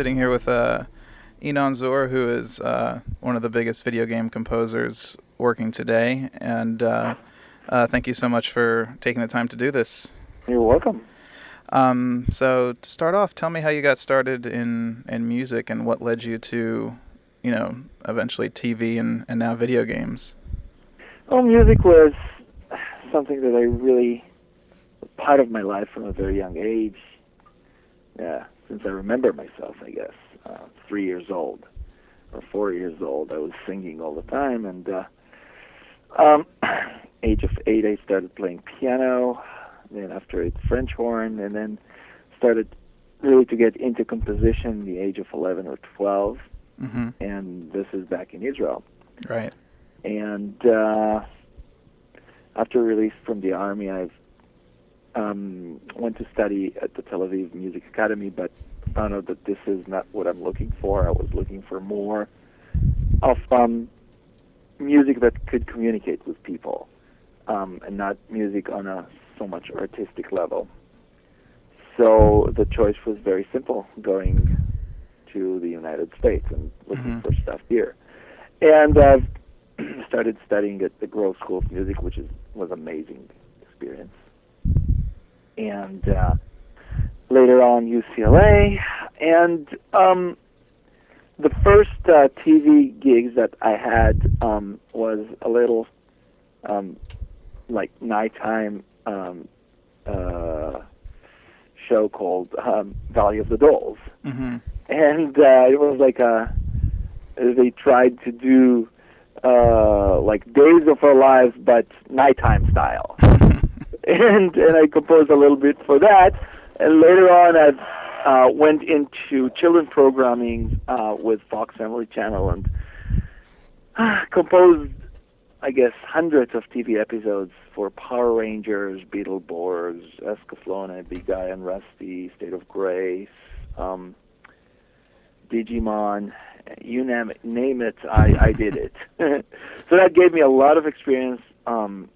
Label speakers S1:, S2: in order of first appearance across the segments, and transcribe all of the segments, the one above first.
S1: sitting here with Inon Zur, who is one of the biggest video game composers working today. And thank you so much for taking the time to do this.
S2: You're welcome.
S1: So to start off, tell me how you got started in music and what led you to, eventually TV and now video games.
S2: Well, music was something that I really part of my life from a very young age. Yeah, since I remember myself, I guess. 3 years old or 4 years old, I was singing all the time, and age of 8, I started playing piano. Then after it, French horn, and then started really to get into composition the age of 11 or 12.
S1: Mm-hmm.
S2: And this is back in Israel.
S1: Right.
S2: And after release from the army, I went to study at the Tel Aviv Music Academy, but found out that this is not what I'm looking for. I was looking for more of music that could communicate with people, and not music on a so much artistic level. So the choice was very simple, going to the United States and looking for stuff here. And started studying at the Grove School of Music, which was an amazing experience. And later on UCLA. And the first TV gigs that I had was a little like nighttime show called Valley of the Dolls.
S1: Mm-hmm.
S2: And it was like they tried to do like Days of Our Lives, but nighttime style. and I composed a little bit for that. And later on, I went into children programming with Fox Family Channel and composed, I guess, hundreds of TV episodes for Power Rangers, Beetleborgs, Escaflowne, Big Guy and Rusty, State of Grace, Digimon, you name it, I did it. So that gave me a lot of experience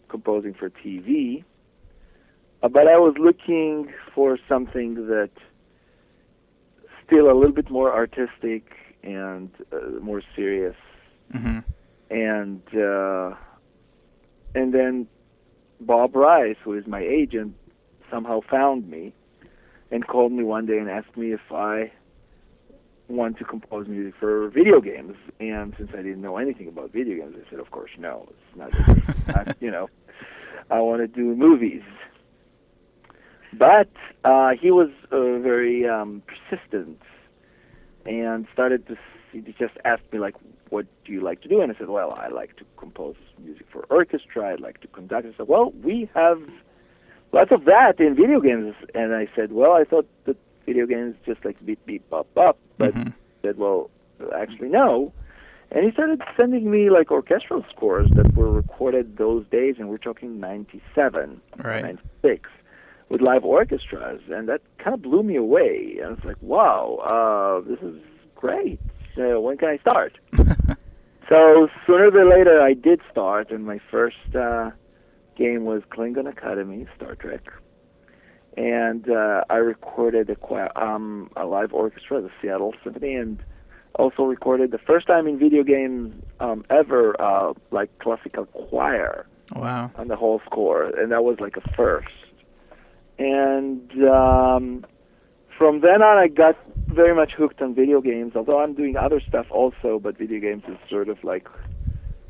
S2: composing for TV. But I was looking for something that still a little bit more artistic and more serious.
S1: Mm-hmm.
S2: And then Bob Rice, who is my agent, somehow found me and called me one day and asked me if I want to compose music for video games. And since I didn't know anything about video games, I said, of course, no. It's not, I want to do movies. But he was very persistent and started to he just asked me, like, what do you like to do? And I said, well, I like to compose music for orchestra. I'd like to conduct. I said, well, we have lots of that in video games. And I said, well, I thought that video games just like beep, beep, bop, bop. But he said, well, actually, no. And he started sending me, like, orchestral scores that were recorded those days, and we're talking 97,
S1: right.
S2: 96, with live orchestras. And that kind of blew me away. And I was like, wow, this is great. When can I start? So sooner than later, I did start, and my first game was Klingon Academy, Star Trek. And I recorded a live orchestra, the Seattle Symphony, and also recorded the first time in video games ever, like classical choir.
S1: Wow.
S2: On the whole score, and that was like a first. And from then on, I got very much hooked on video games, although I'm doing other stuff also, but video games is sort of like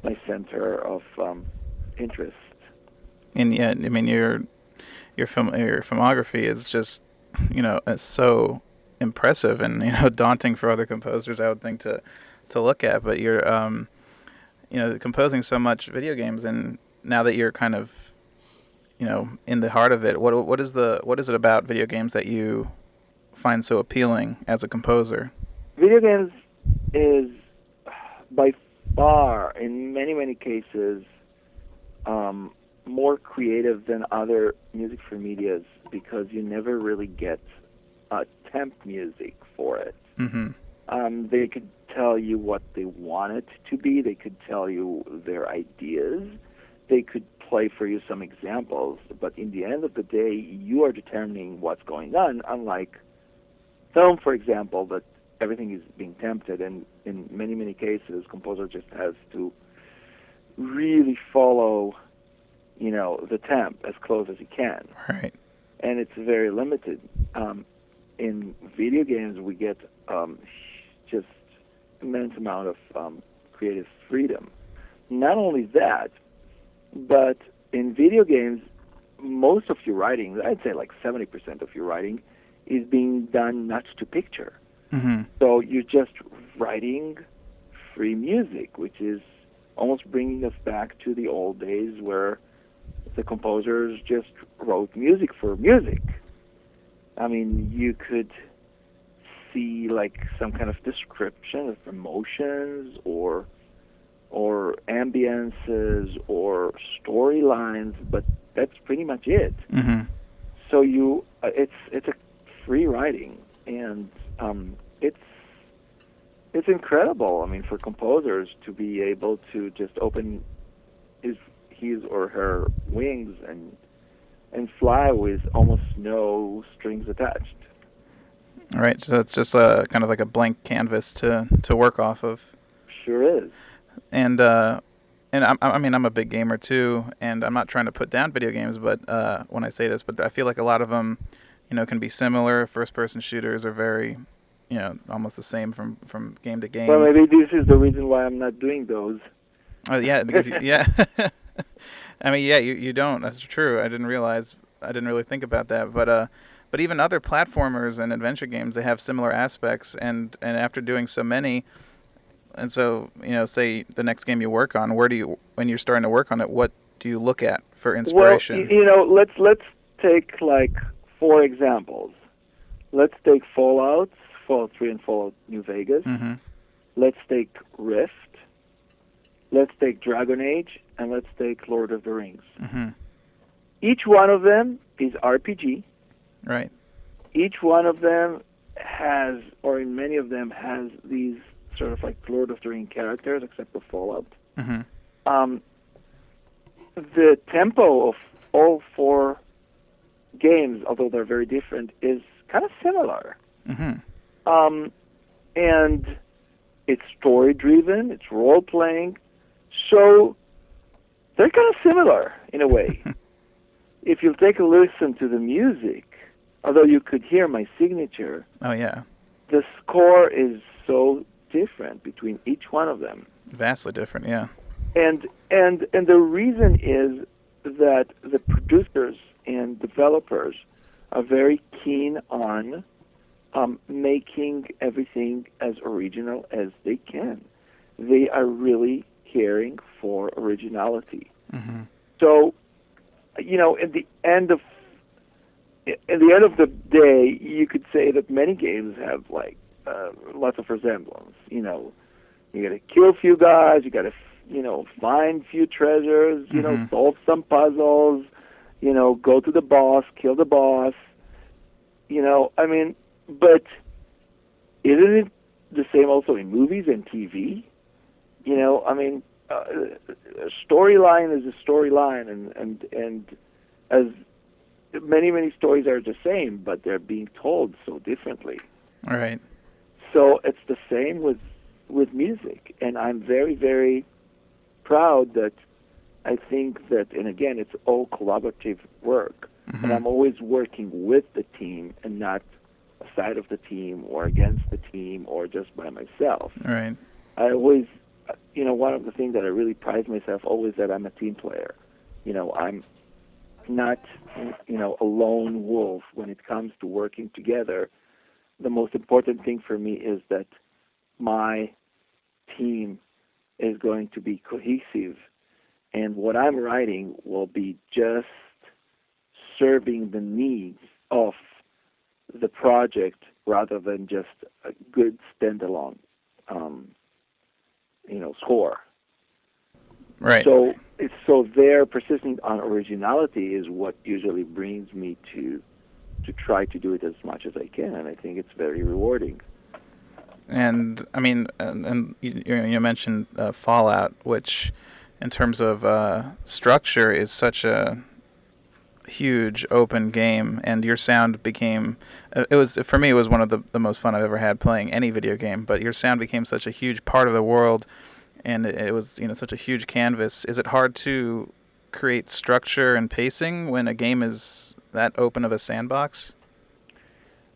S2: my center of interest.
S1: And yeah, I mean, your filmography is just, it's so impressive and, daunting for other composers, I would think, to look at. But you're, composing so much video games, and now that you're kind of, in the heart of it, what is it about video games that you find so appealing as a composer?
S2: Video games is by far, in many, many cases, more creative than other music for medias, because you never really get temp music for it.
S1: Mm-hmm.
S2: They could tell you what they want it to be. They could tell you their ideas. They could play for you some examples, but in the end of the day, you are determining what's going on, unlike film, for example, that everything is being tempted, and in many cases, composer just has to really follow, the temp as close as he can,
S1: Right.
S2: and it's very limited. In video games, we get just immense amount of creative freedom. Not only that, but in video games, most of your writing, I'd say like 70% of your writing, is being done not to picture.
S1: Mm-hmm.
S2: So you're just writing free music, which is almost bringing us back to the old days where the composers just wrote music for music. I mean, you could see like some kind of description of emotions or ambiances or storylines, but that's pretty much it.
S1: Mm-hmm.
S2: So it's a free writing, and it's incredible. I mean, for composers to be able to just open his or her wings and fly with almost no strings attached.
S1: All right. So it's just kind of like a blank canvas to work off of.
S2: Sure is.
S1: And I mean, I'm a big gamer too, and I'm not trying to put down video games, but when I say this, but I feel like a lot of them, can be similar. First-person shooters are very, almost the same from game to
S2: Well,
S1: game.
S2: maybe this is the reason why I'm not doing those.
S1: Oh yeah, because yeah, I mean, yeah, you don't. That's true. I didn't realize. I didn't really think about that, but even other platformers and adventure games, they have similar aspects, and after doing so many. And so, say the next game you work on, when you're starting to work on it, what do you look at for
S2: Well,
S1: inspiration?
S2: let's take like 4 examples. Let's take Fallout 3 and Fallout New Vegas.
S1: Mm-hmm.
S2: Let's take Rift. Let's take Dragon Age, and let's take Lord of the Rings.
S1: Mm-hmm.
S2: Each one of them is RPG.
S1: Right.
S2: Each one of them has, or in many of them, has these sort of like Lord of the Rings characters, except for Fallout.
S1: Mm-hmm.
S2: The tempo of all 4 games, although they're very different, is kind of similar.
S1: Mm-hmm.
S2: And it's story-driven, it's role-playing, so they're kind of similar in a way. If you take a listen to the music, although you could hear my signature,
S1: Oh yeah.
S2: the score is so different between each one of them.
S1: Vastly different. Yeah.
S2: And the reason is that the producers and developers are very keen on making everything as original as they can. They are really caring for originality.
S1: Mm-hmm.
S2: So, at the end of the day, you could say that many games have like lots of resemblance. You got to kill a few guys, you got to find a few treasures,
S1: Mm-hmm.
S2: solve some puzzles, go to the boss, kill the boss. I mean, but isn't it the same also in movies and TV? I mean, a storyline is a storyline, and as many stories are the same, but they're being told so differently.
S1: All right.
S2: So it's the same with music, and I'm very, very proud that I think that, and again, it's all collaborative work,
S1: Mm-hmm.
S2: and I'm always working with the team and not aside of the team or against the team or just by myself.
S1: All right.
S2: I always, one of the things that I really pride myself always that I'm a team player. I'm not, a lone wolf when it comes to working together. The most important thing for me is that my team is going to be cohesive, and what I'm writing will be just serving the needs of the project rather than just a good standalone, score.
S1: Right.
S2: So their persisting on originality is what usually brings me to try to do it as much as I can, and I think it's very rewarding.
S1: And I mean, and you mentioned Fallout, which, in terms of structure, is such huge open game, and your sound became it was for me it was one of the most fun I've ever had playing any video game. But your sound became such a huge part of the world, and it was such a huge canvas. Is it hard to create structure and pacing when a game is that open of a sandbox?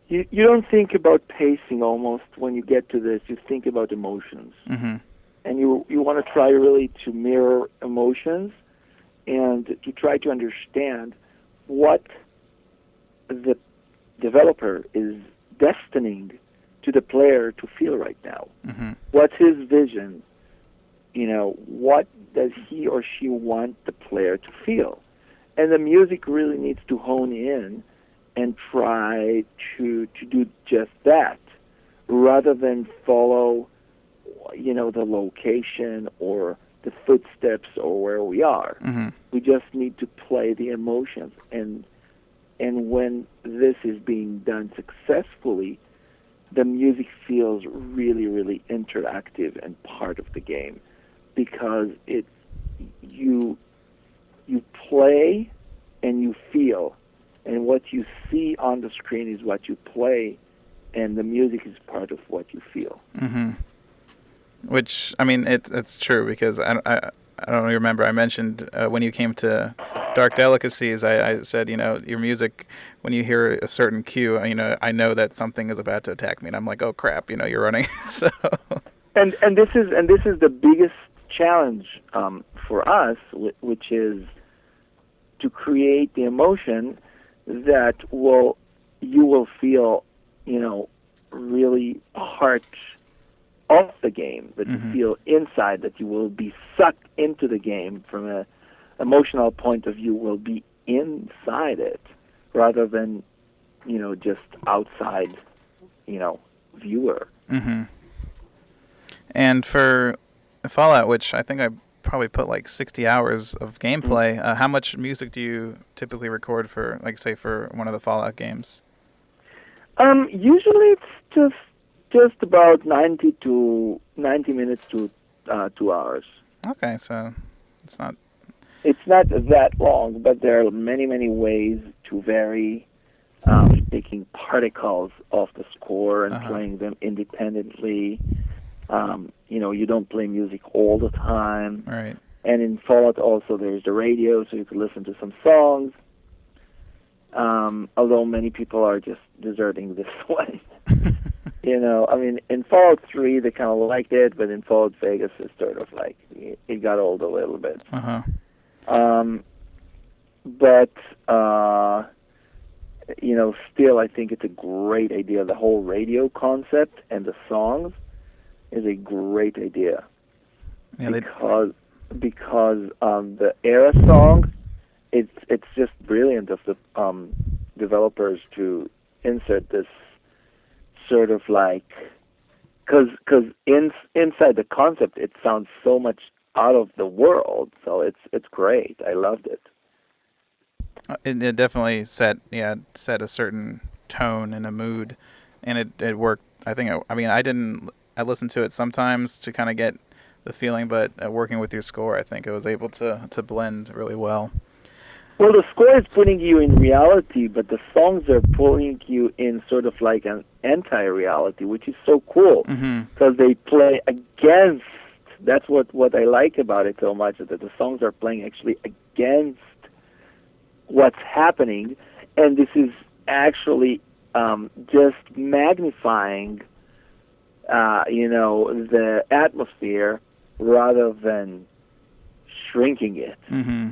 S2: You don't think about pacing almost when you get to this. You think about emotions,
S1: Mm-hmm.
S2: and you want to try really to mirror emotions and to try to understand what the developer is destining to the player to feel right now.
S1: Mm-hmm.
S2: What's his vision? What does he or she want the player to feel? And the music really needs to hone in and try to do just that, rather than follow, the location or the footsteps or where we are.
S1: Mm-hmm.
S2: We just need to play the emotions, and when this is being done successfully, the music feels really, really interactive and part of the game, because it's you play and you feel, and what you see on the screen is what you play, and the music is part of what you feel.
S1: Mm-hmm. Which, I mean, it's true, because I don't remember. I mentioned when you came to Dark Delicacies, I said, your music, when you hear a certain cue, I know that something is about to attack me, and I'm like, oh crap, you're running. So.
S2: And this is the biggest challenge for us, which is to create the emotion that you will feel, really part of the game, that
S1: Mm-hmm.
S2: you feel inside, that you will be sucked into the game from an emotional point of view, will be inside it, rather than, just outside, viewer.
S1: Mm-hmm. And for Fallout, which I think I probably put like 60 hours of gameplay, how much music do you typically record for, like, say, for one of the Fallout games?
S2: Usually it's just about 90 minutes to 2 hours.
S1: Okay, so it's not.
S2: It's not that long, but there are many, many ways to vary, taking particles off the score and playing them independently. You don't play music all the time.
S1: Right.
S2: And in Fallout also there's the radio, so you can listen to some songs. Although many people are just deserting this one. In Fallout 3 they kind of liked it, but in Fallout Vegas it's sort of like it got old a little bit.
S1: Uh-huh.
S2: But still I think it's a great idea. The whole radio concept and the songs is a great idea.
S1: Yeah,
S2: because the Era song, it's just brilliant of the developers to insert this sort of like, because inside the concept it sounds so much out of the world, so it's great. I loved it.
S1: It definitely set a certain tone and a mood, and it worked. I think I listened to it sometimes to kind of get the feeling, but working with your score, I think it was able to blend really well.
S2: Well, the score is putting you in reality, but the songs are pulling you in sort of like an anti-reality, which is so cool, because they play against. That's what I like about it so much, that the songs are playing actually against what's happening, and this is actually just magnifying, the atmosphere rather than shrinking it.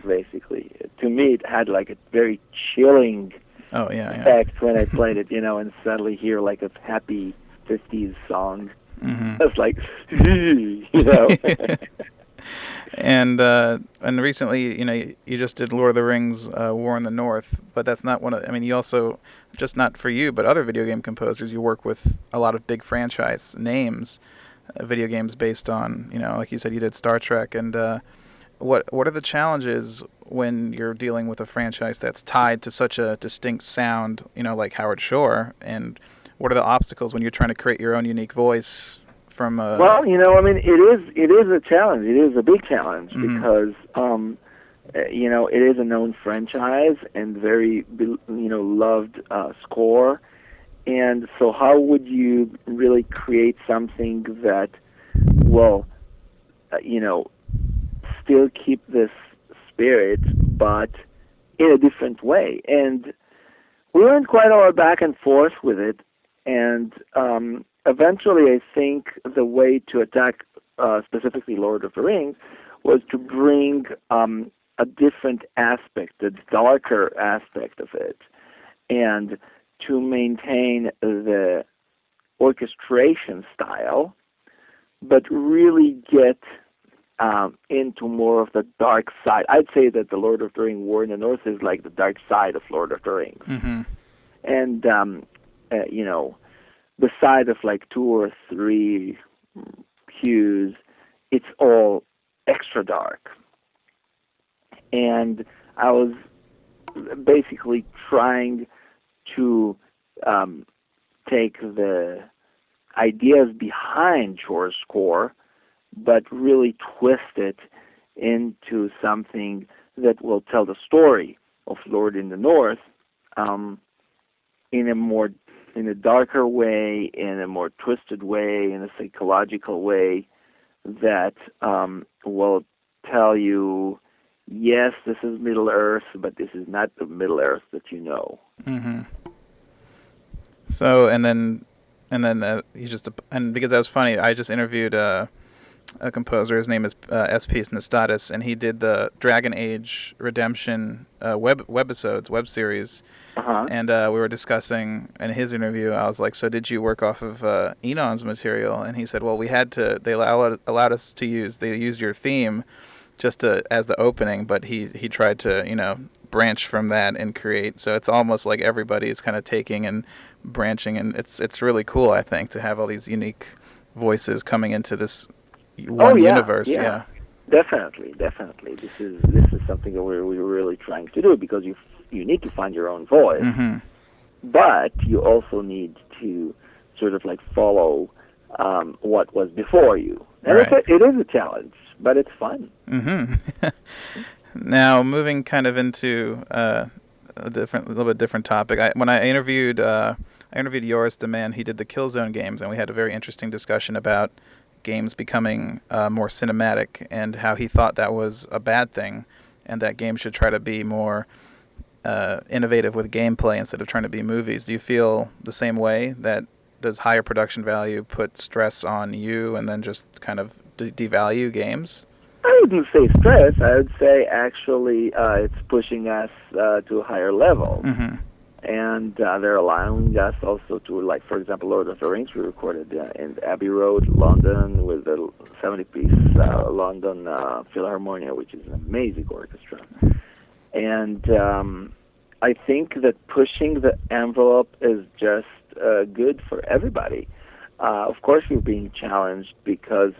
S2: Basically, to me, it had like a very chilling effect when I played it, and suddenly hear like a happy '50s song. It's like,
S1: And recently, you just did Lord of the Rings, War in the North, but that's not one of. I mean, you also, just not for you, but other video game composers, you work with a lot of big franchise names, video games based on, like you said, you did Star Trek. And what are the challenges when you're dealing with a franchise that's tied to such a distinct sound, like Howard Shore, and what are the obstacles when you're trying to create your own unique voice from a...
S2: Well, it is a challenge. It is a big challenge because It is a known franchise and very loved score. And so, how would you really create something that will, you know, still keep this spirit, but in a different way? And we went quite a lot back and forth with it, and eventually, I think the way to attack specifically Lord of the Rings was to bring a different aspect, a darker aspect of it, and to maintain the orchestration style, but really get into more of the dark side. I'd say that the Lord of the Rings War in the North is like the dark side of Lord of the Rings.
S1: Mm-hmm.
S2: And, the side of like 2 or 3 hues, it's all extra dark. And I was basically trying to take the ideas behind Shore's score, but really twist it into something that will tell the story of Lord in the North in a more in a darker way, in a more twisted way, in a psychological way that will tell you, yes, this is Middle Earth, but this is not the Middle Earth that you know.
S1: Mm-hmm. So he just and because that was funny, I just interviewed a composer. His name is SP Nestatis, and he did the Dragon Age Redemption web series.
S2: Uh-huh.
S1: And we were discussing in his interview. I was like, "So did you work off of Enon's material?" And he said, "Well, we had to. They allowed us to use. They used your theme just as the opening, but he tried to branch from that and create. So it's almost like everybody is kind of taking and branching, and it's really cool. I think to have all these unique voices coming into this
S2: Oh
S1: one
S2: yeah,
S1: universe.
S2: yeah,
S1: Yeah.
S2: definitely, definitely. This is something that we're really trying to do because you need to find your own voice,
S1: Mm-hmm.
S2: but you also need to sort of like follow what was before you, and
S1: Right.
S2: it is a challenge, but it's fun.
S1: Mm-hmm. Now moving kind of into little bit different topic. When I interviewed Joris de Man. He did the Killzone games, and we had a very interesting discussion about games becoming more cinematic and how he thought that was a bad thing, and that games should try to be more innovative with gameplay instead of trying to be movies. Do you feel the same way? That does higher production value put stress on you, and then just kind of devalue games?
S2: I wouldn't say stress. I would say actually it's pushing us to higher levels.
S1: Mm-hmm.
S2: And they're allowing us also to, like, for example, Lord of the Rings, we recorded in Abbey Road, London, with the 70-piece London Philharmonia, which is an amazing orchestra. And I think that pushing the envelope is just good for everybody. Of course, we're being challenged because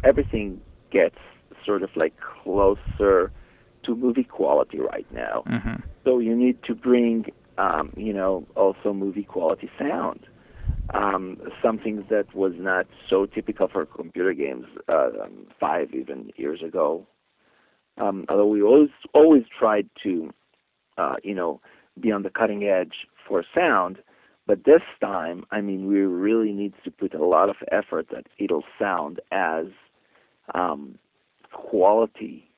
S2: everything gets sort of like closer to movie quality right now.
S1: Mm-hmm.
S2: So you need to bring, also movie quality sound. Something that was not so typical for computer games 5 even years ago. Although we always tried to, be on the cutting edge for sound, but this time, I mean, we really need to put a lot of effort that it'll sound as quality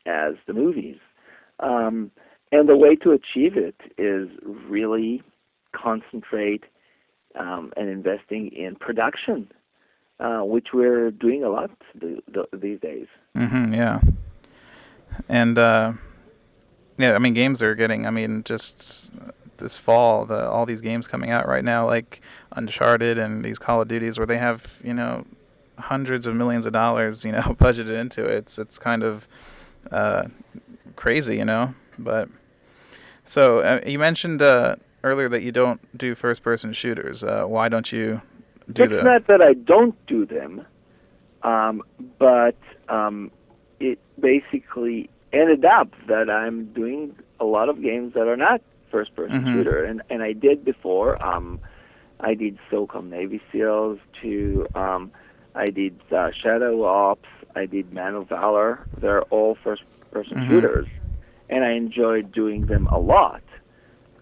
S2: as the movies. And the way to achieve it is really concentrate and investing in production, which we're doing a lot these days.
S1: Mm-hmm. Yeah. And yeah, I mean, games are getting. I mean, just this fall, all these games coming out right now, like Uncharted and these Call of Duties, where they have hundreds of millions of dollars, budgeted into it. It's kind of uh, crazy, But so you mentioned earlier that you don't do first-person shooters. Why don't you do
S2: It's
S1: the?
S2: not that I don't do them, but it basically ended up that I'm doing a lot of games that are not first-person
S1: Mm-hmm.
S2: shooter, and I did before. I did SOCOM Navy SEALs too. I did Shadow Ops. I did Man of Valor. They're all first-person
S1: Mm-hmm.
S2: shooters, and I enjoyed doing them a lot.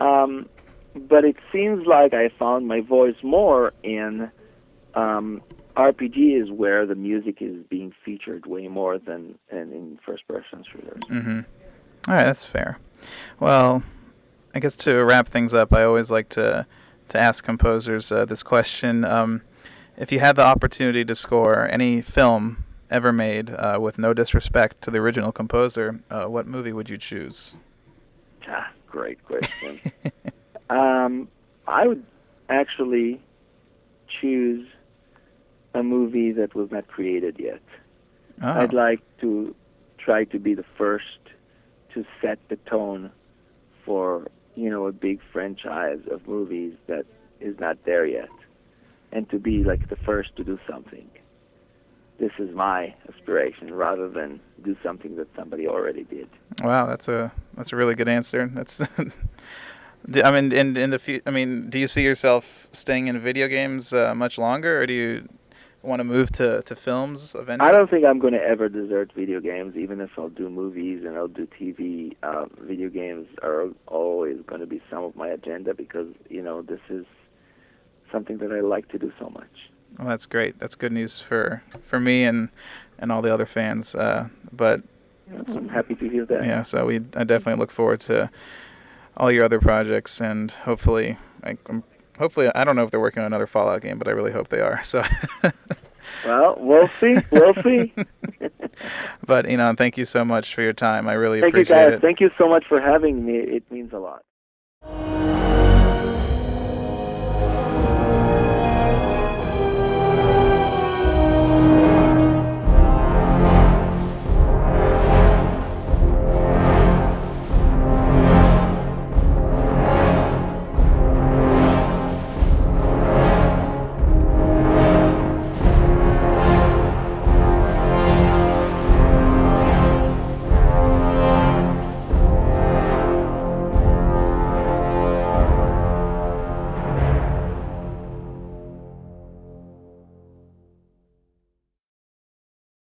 S2: Um, but it seems like I found my voice more in RPGs, where the music is being featured way more than in first-person shooters.
S1: Mm-hmm. All right, that's fair. Well, I guess to wrap things up, I always like to ask composers this question. If you had the opportunity to score any film ever made, with no disrespect to the original composer, what movie would you choose?
S2: Ah, great question. I would actually choose a movie that was not created yet. I'd
S1: Oh.
S2: like to try to be the first to set the tone for, a big franchise of movies that is not there yet, and to be like the first to do something. This is my aspiration, rather than do something that somebody already did.
S1: Wow, that's a really good answer. That's I mean, in the I mean, do you see yourself staying in video games much longer, or do you want to move to films
S2: I
S1: eventually?
S2: don't think I'm going to ever desert video games, even if I'll do movies and I'll do TV. Video games are always going to be some of my agenda, because this is something that I like to do so much.
S1: Well, that's great. That's good news for me and all the other fans. But
S2: I'm happy to hear that.
S1: yeah, so I definitely look forward to all your other projects, and hopefully I don't know if they're working on another Fallout game, but I really hope they are. So.
S2: Well, we'll see. We'll see.
S1: But Enon, thank you so much for your time. I really
S2: Thank you,
S1: appreciate
S2: guys.
S1: it.
S2: Thank you so much for having me. It means a lot.